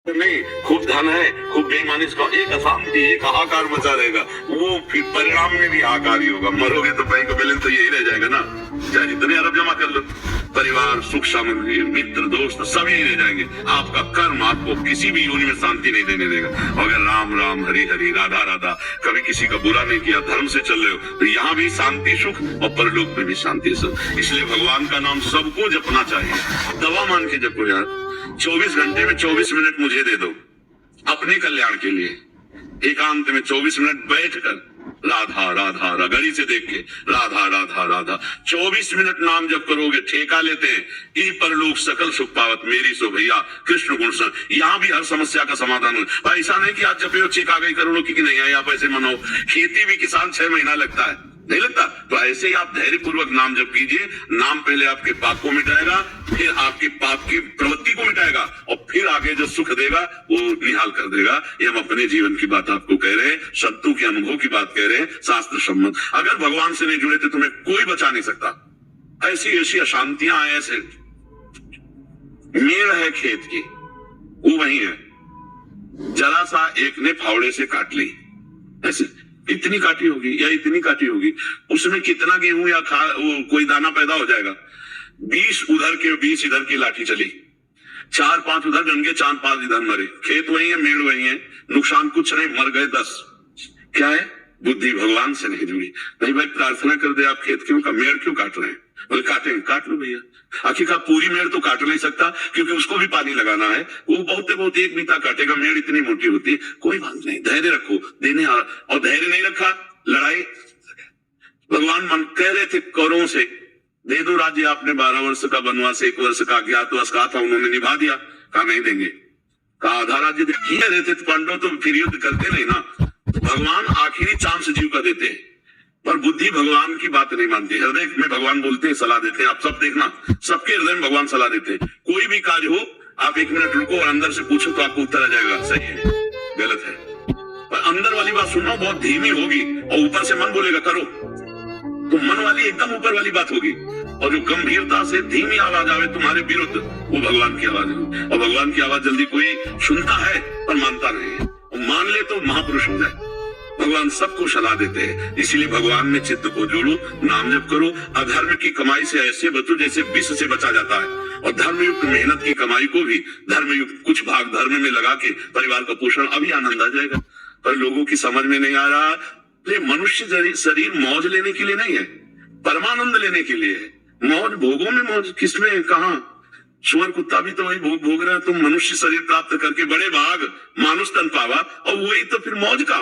नहीं, खूब धन है, खूब बेईमानी का एक अशांति, एक हाहाकार मचा रहेगा, वो फिर परिणाम में भी हाहाकार ही होगा। मरोगे तो बैंक बैलेंस तो यही रह जाएगा ना, चाहे जितने अरब जमा कर लो, परिवार, सुख सामग्री, मित्र, दोस्त सब यही रह जाएंगे। आपका कर्म आपको किसी भी योनि में शांति नहीं देने देगा। अगर राम राम हरि हरि राधा राधा कभी किसी का बुरा नहीं किया, धर्म से चल रहे हो, तो यहाँ भी शांति सुख और परलोक में भी शांति सुख। इसलिए भगवान का नाम सबको जपना चाहिए, दवा मान के जपो यार। 24 घंटे में 24 मिनट मुझे दे दो अपने कल्याण के लिए, एकांत में 24 मिनट बैठकर राधा राधा रगड़ी से देख के राधा राधा राधा 24 मिनट नाम जप करोगे, ठेका लेते हैं ई परलोक सकल सुख पावत मेरी सो भैया कृष्ण गुण सन। यहाँ भी हर समस्या का समाधान हो। ऐसा नहीं कि आज जपे चेक आ गई करोड़ों की नहीं आई, आप ऐसे मनाओ। खेती भी किसान 6 महीना लगता है, नहीं लगता? तो ऐसे ही आप धैर्य पूर्वक नाम जप कीजिए। नाम पहले आपके पाप को मिटाएगा, फिर आपकी पाप की प्रवृत्ति को मिटाएगा, और फिर आगे जो सुख देगा वो निहाल कर देगा। ये हम अपने जीवन की बात आपको कह रहे हैं, संतों के अनुभव की बात कह रहे हैं, शास्त्र सम्मत। अगर भगवान से नहीं जुड़े तो तुम्हें कोई बचा नहीं सकता। ऐसी ऐसी अशांतियां आए, ऐसे मेड़ है खेत की, वो वही है, जरा सा एक ने फावड़े से काट ली, ऐसे इतनी काटी होगी या इतनी काटी होगी, उसमें कितना गेहूं या वो कोई दाना पैदा हो जाएगा। 20 उधर के 20 इधर की लाठी चली, 4-5 उधर गंगे, 4-5 इधर मरे। खेत वही है, मेड़ वही है, नुकसान कुछ नहीं, मर गए 10। क्या है? बुद्धि भगवान से नहीं जुड़ी। नहीं भाई, प्रार्थना कर दे, आप खेत क्यों का मेड़ क्यों काट रहे हैं? बोले काटेंगे, काट लो भैया। आखिरकार पूरी मेड़ तो काट नहीं सकता, क्योंकि उसको भी पानी लगाना है। वो बहुत एक बीता काटेगा, मेड़ इतनी मोटी होती है। कोई बात नहीं, धैर्य रखो, देने और धैर्य नहीं रखा, लड़ाई। भगवान मन कह रहे थे कौरवों से, दे दो राज्य, आपने 12 वर्ष का वनवास, 1 वर्ष का अज्ञातवास कहा था, उन्होंने निभा दिया। कहा नहीं देंगे, कहा आधा राज्य दे रहे थे। पांडव तो फिर युद्ध करते नहीं ना। भगवान आखिरी चांस जीव का देते हैं, पर बुद्धि भगवान की बात नहीं मानती। हृदय में भगवान बोलते हैं, सलाह देते हैं। आप सब देखना, सबके हृदय में भगवान सलाह देते हैं। कोई भी कार्य हो, आप 1 मिनट रुको और अंदर से पूछो तो आपको उत्तर आ जाएगा, सही है गलत है। पर अंदर वाली बात सुनना बहुत धीमी होगी, और ऊपर से मन बोलेगा करो, तो मन वाली एकदम ऊपर वाली बात होगी। और जो गंभीरता से धीमी आवाज आवे तुम्हारे विरुद्ध, वो भगवान की आवाज है। और भगवान की आवाज जल्दी कोई सुनता है पर मानता नहीं है, और मान ले तो महापुरुष हो जाए। भगवान सबको सलाह देते हैं, इसीलिए भगवान में चित्त को जोड़ो, नाम जप करो। अधर्म की कमाई से ऐसे बचो जैसे विष से बचा जाता है, और धर्मयुक्त मेहनत की कमाई को भी धर्मयुक्त कुछ भाग धर्म में लगा के परिवार का पोषण, अभी आनंद आ जाएगा। पर लोगों की समझ में नहीं आ रहा, ये मनुष्य शरीर मौज लेने के लिए नहीं है, परमानंद लेने के लिए है। मौज भोगों में, मौज किसमें, कहां? सुअर कुत्ता भी तो वही भोग भोग रहा है। तुम मनुष्य शरीर प्राप्त करके बड़े भाग मानुष तन पावा, और वही तो फिर मौज का।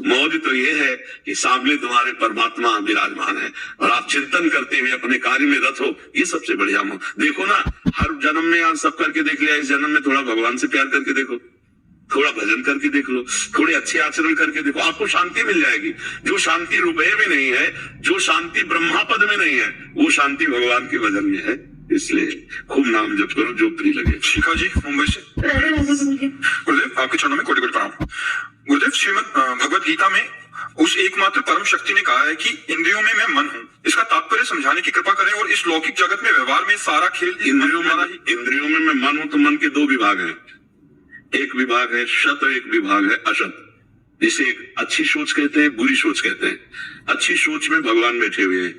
मौज तो ये है कि सामने तुम्हारे परमात्मा विराजमान है, और आप चिंतन करते हुए अपने कार्य में रत हो। ये सबसे बढ़िया मौज। देखो ना, हर जन्म में आज सब करके देख लिया, इस जन्म में थोड़ा भगवान से प्यार करके देखो, थोड़ा भजन करके देख लो, थोड़े अच्छे आचरण करके देखो, आपको शांति मिल जाएगी। जो शांति रुपये में नहीं है, जो शांति ब्रह्मा पद में नहीं है, वो शांति भगवान के भजन में है। इसलिए खूब नाम जप करो, जो प्रिय लगे। शिखा जी मुंबई से। गुरुदेव आपके चरणों में कोटि कोटि प्रणाम। गुरुदेव, श्रीमद भगवत गीता में उस एकमात्र परम शक्ति ने कहा है कि इंद्रियों में मैं मन हूँ। इसका तात्पर्य समझाने की कृपा करें, और इस लौकिक जगत में व्यवहार में सारा खेल इंद्रियों में मैं मन हूँ, तो मन के 2 विभाग हैं। एक विभाग है सत, एक विभाग है असत। जिसे एक अच्छी सोच कहते हैं, बुरी सोच कहते हैं। अच्छी सोच में भगवान बैठे हुए हैं,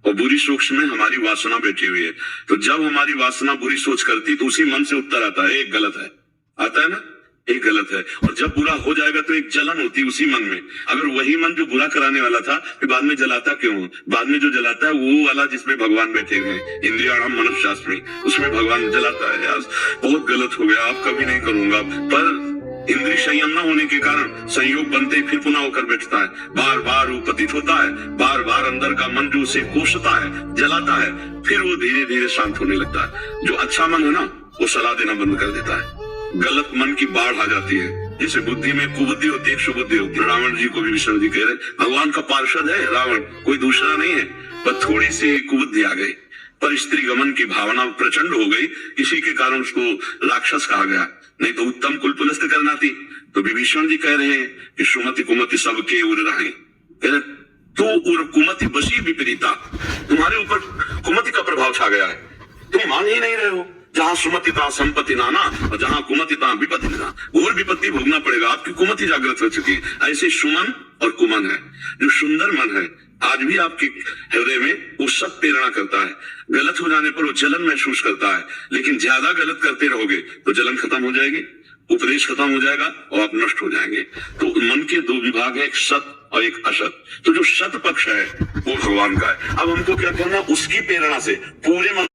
और बुरी सोच में हमारी वासना बैठी हुई है। तो जब हमारी वासना बुरी सोच करती तो उसी मन से उत्तर आता है, एक गलत है, आता है ना, एक गलत है। और जब बुरा हो जाएगा तो एक जलन होती है उसी मन में। अगर वही मन जो बुरा कराने वाला था, फिर बाद में जलाता क्यों? बाद में जो जलाता है वो वाला जिसमें भगवान बैठे हुए हैं, इंद्रियाणाम मनोशास्त्री, उसमें भगवान जलाता है। यार बहुत गलत हो गया, आप कभी नहीं करूंगा। पर इंद्रिय संयम न होने के कारण संयोग बनते ही फिर पुनः होकर बैठता है, बार बार वो पतित होता है, बार बार अंदर का मन जो उसे कोसता है, जलाता है, फिर वो धीरे धीरे शांत होने लगता है। जो अच्छा मन है ना, वो सलाह देना बंद कर देता है। गलत मन की बाढ़ आ जाती है। जैसे बुद्धि में कुबुद्धि होती है, शुबुद्धि होती है। रावण जी को भी विष्णु जी कह रहे, भगवान का पार्षद है रावण, कोई दूसरा नहीं है, पर थोड़ी सी कुबुद्धि आ गई, पर स्त्री गमन की भावना प्रचंड हो गई, इसी के कारण उसको राक्षस कहा गया। नहीं तो उत्तम कुलपुलस्त करना थी। तो विभीषण जी कह रहे हैं कि सुमति कुमति सबके उर रहे, कह रहे तो उर कुमति बसी विपरीता, तुम्हारे ऊपर कुमति का प्रभाव छा गया है, तुम मान ही नहीं रहे हो। जहां सुमति तहां संपत्ति नाना और जहां कुमति तहां विपत्ति ना। घोर विपत्ति भोगना पड़ेगा, आपकी कुमति जागृत हो चुकी है। ऐसे सुमन और कुमन है। जो सुंदर मन है आज भी आपके हृदय में वो सब प्रेरणा करता है। गलत हो जाने पर वो जलन महसूस करता है, लेकिन ज्यादा गलत करते रहोगे तो जलन खत्म हो जाएगी, उपदेश खत्म हो जाएगा और आप नष्ट हो जाएंगे। तो मन के दो विभाग है, एक सत और एक असत। तो जो सत पक्ष है वो भगवान का है। अब हमको क्या करना, उसकी प्रेरणा से पूरे मन